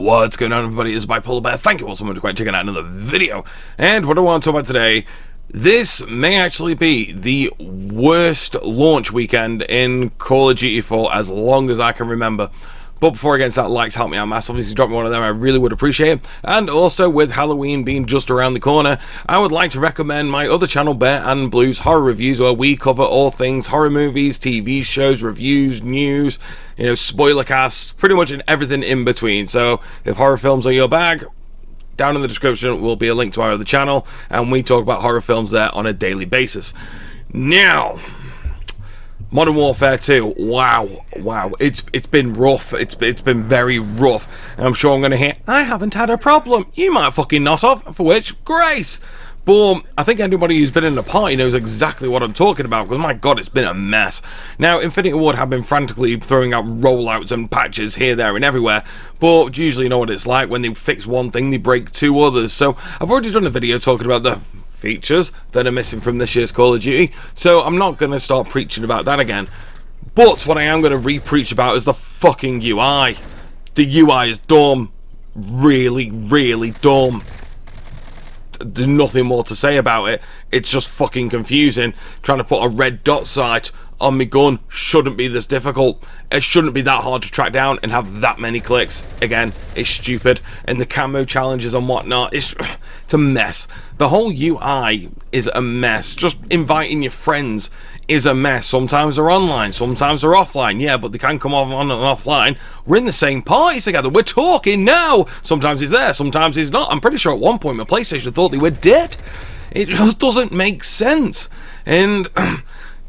What's going on, everybody? It's Bipolar Bear. Thank you all so much for checking out another video. And what I want to talk about today, this may actually be the worst launch weekend in Call of Duty 4 as long as I can remember. But before I get into that, likes help me out massively. So drop me one of them, I really would appreciate it. And also, with Halloween being just around the corner, I would like to recommend my other channel, Bear and Blues Horror Reviews, where we cover all things horror movies, TV shows, reviews, news, spoiler casts, pretty much everything in between. So if horror films are your bag, down in the description will be a link to our other channel, and we talk about horror films there on a daily basis. Now, Modern Warfare 2, wow, it's been rough, it's been very rough, and I'm sure I'm going to hear, I haven't had a problem, you might fucking not have, for which, grace. But I think anybody who's been in a party knows exactly what I'm talking about, because my god, it's been a mess. Now, Infinity Ward have been frantically throwing out rollouts and patches here, there, and everywhere, but usually you know what it's like. When they fix one thing, they break two others. So I've already done a video talking about the features that are missing from this year's Call of Duty, so I'm not going to start preaching about that again. But what I am going to re-preach about is the fucking UI. The UI is dumb. Really, really dumb. There's nothing more to say about it. It's just fucking confusing. Trying to put a red dot sight on my gun shouldn't be this difficult. It shouldn't be that hard to track down and have that many clicks. Again, it's stupid. And the camo challenges and whatnot, it's a mess. The whole UI is a mess. Just inviting your friends is a mess. Sometimes they're online, sometimes they're offline. Yeah, but they can come on and offline. We're in the same party together. We're talking now. Sometimes he's there, sometimes he's not. I'm pretty sure at one point my PlayStation thought they were dead. It just doesn't make sense. And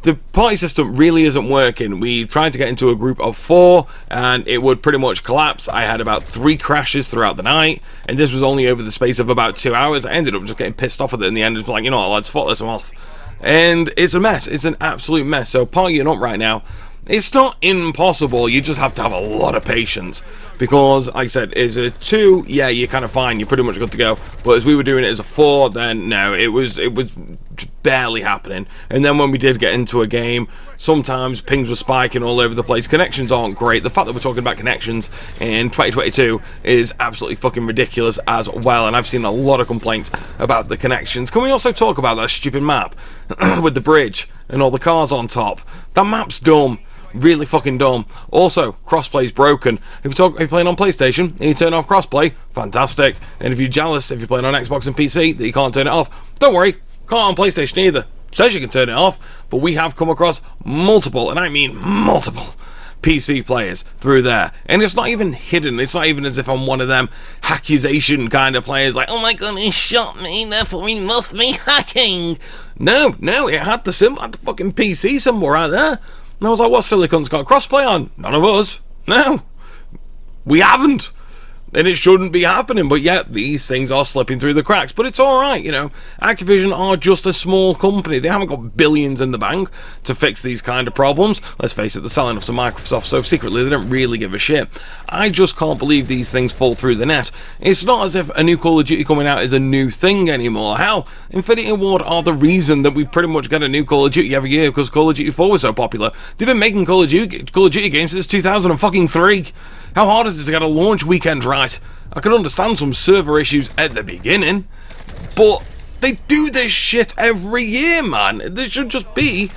the party system really isn't working. We tried to get into a group of 4 and it would pretty much collapse. I had about 3 crashes throughout the night, and this was only over the space of about 2 hours. I ended up just getting pissed off at it in the end. It's like, you know what, lads, fuck this, I'm off. And it's a mess. It's an absolute mess. So partying up right now, it's not impossible. You just have to have a lot of patience, because like I said, as a 2, yeah, you're kind of fine, you're pretty much good to go. But as we were doing it as a 4, then no, it was just barely happening. And then when we did get into a game, sometimes pings were spiking all over the place. Connections aren't great. The fact that we're talking about connections in 2022 is absolutely fucking ridiculous as well, and I've seen a lot of complaints about the connections. Can we also talk about that stupid map with the bridge and all the cars on top? That map's dumb. Really fucking dumb. Also, crossplay's broken. If you're playing on PlayStation and you turn off crossplay, fantastic. And if you're jealous, if you're playing on Xbox and PC, that you can't turn it off, don't worry, can't on PlayStation either. Says you can turn it off, but we have come across multiple, and I mean multiple, PC players through there, and it's not even hidden. It's not even as if I'm one of them accusation kind of players like, oh my god, he shot me, therefore he must be hacking. No, it had the symbol, had the fucking PC symbol right there. And I was like, what silly cunt's got crossplay on? None of us. No. We haven't. And it shouldn't be happening, but yet these things are slipping through the cracks. But it's alright, Activision are just a small company. They haven't got billions in the bank to fix these kind of problems. Let's face it, they're selling off to Microsoft, so secretly they don't really give a shit. I just can't believe these things fall through the net. It's not as if a new Call of Duty coming out is a new thing anymore. Hell, Infinity Ward are the reason that we pretty much get a new Call of Duty every year, because Call of Duty 4 was so popular. They've been making Call of Duty games since 2003. How hard is it to get a launch weekend right? I can understand some server issues at the beginning, but they do this shit every year, man. There should just be,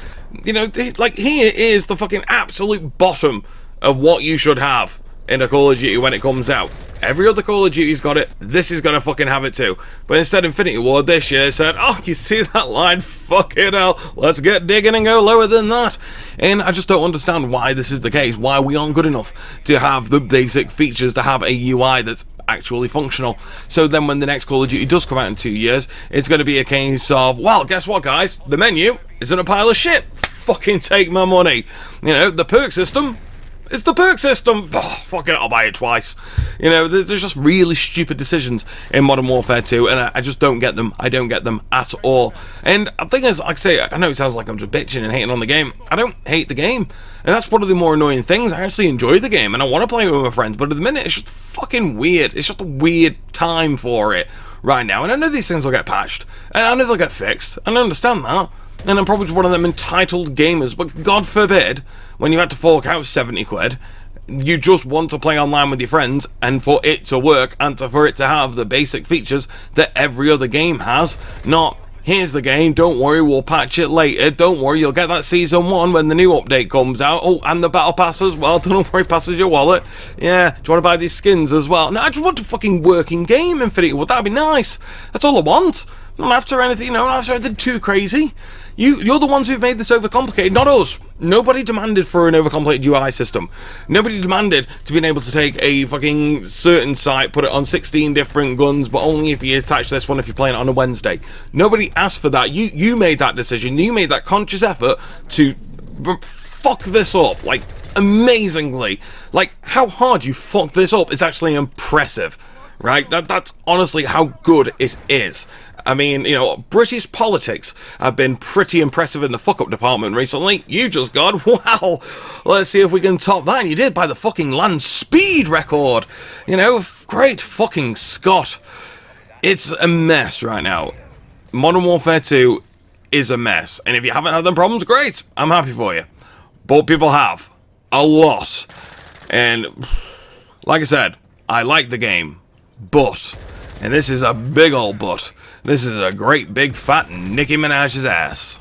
like, here is the fucking absolute bottom of what you should have in a Call of Duty when it comes out. Every other Call of Duty's got it, this is gonna fucking have it too. But instead, Infinity Ward this year said, oh, you see that line? Fucking hell, let's get digging and go lower than that. And I just don't understand why this is the case, why we aren't good enough to have the basic features, to have a UI that's actually functional. So then when the next Call of Duty does come out in 2 years, it's going to be a case of, well, guess what, guys? The menu isn't a pile of shit. Fucking take my money. The perk system, it's the perk system. Oh, fuck it, I'll buy it twice. There's just really stupid decisions in Modern Warfare 2, and I just don't get them. I don't get them at all. And the thing is, like I say, I know it sounds like I'm just bitching and hating on the game. I don't hate the game, and that's one of the more annoying things. I actually enjoy the game, and I want to play it with my friends, but at the minute, it's just fucking weird. It's just a weird time for it right now, and I know these things will get patched, and I know they'll get fixed, and I understand that. And I'm probably one of them entitled gamers, but God forbid, when you had to fork out 70 quid You just want to play online with your friends, and for it to work, and for it to have the basic features that every other game has. Not, here's the game, don't worry, we'll patch it later, don't worry, you'll get that Season 1 when the new update comes out. Oh, and the Battle Pass as well, don't worry, passes your wallet. Yeah, do you want to buy these skins as well? No, I just want a fucking working game, Infinity Ward, that'd be nice. That's all I want. Not after anything, not after anything too crazy. You're the ones who've made this overcomplicated, not us. Nobody demanded for an overcomplicated UI system. Nobody demanded to be able to take a fucking certain site, put it on 16 different guns, but only if you attach this one if you're playing it on a Wednesday. Nobody asked for that. You made that decision. You made that conscious effort to fuck this up, like, amazingly. Like, how hard you fucked this up is actually impressive, right? That's honestly how good it is. I mean, British politics have been pretty impressive in the fuck-up department recently. You just got, wow, let's see if we can top that. And you did by the fucking land speed record. Great fucking Scott. It's a mess right now. Modern Warfare 2 is a mess. And if you haven't had them problems, great. I'm happy for you. But people have. A lot. And, like I said, I like the game. But... and this is a big old but. This is a great big fat Nicki Minaj's ass.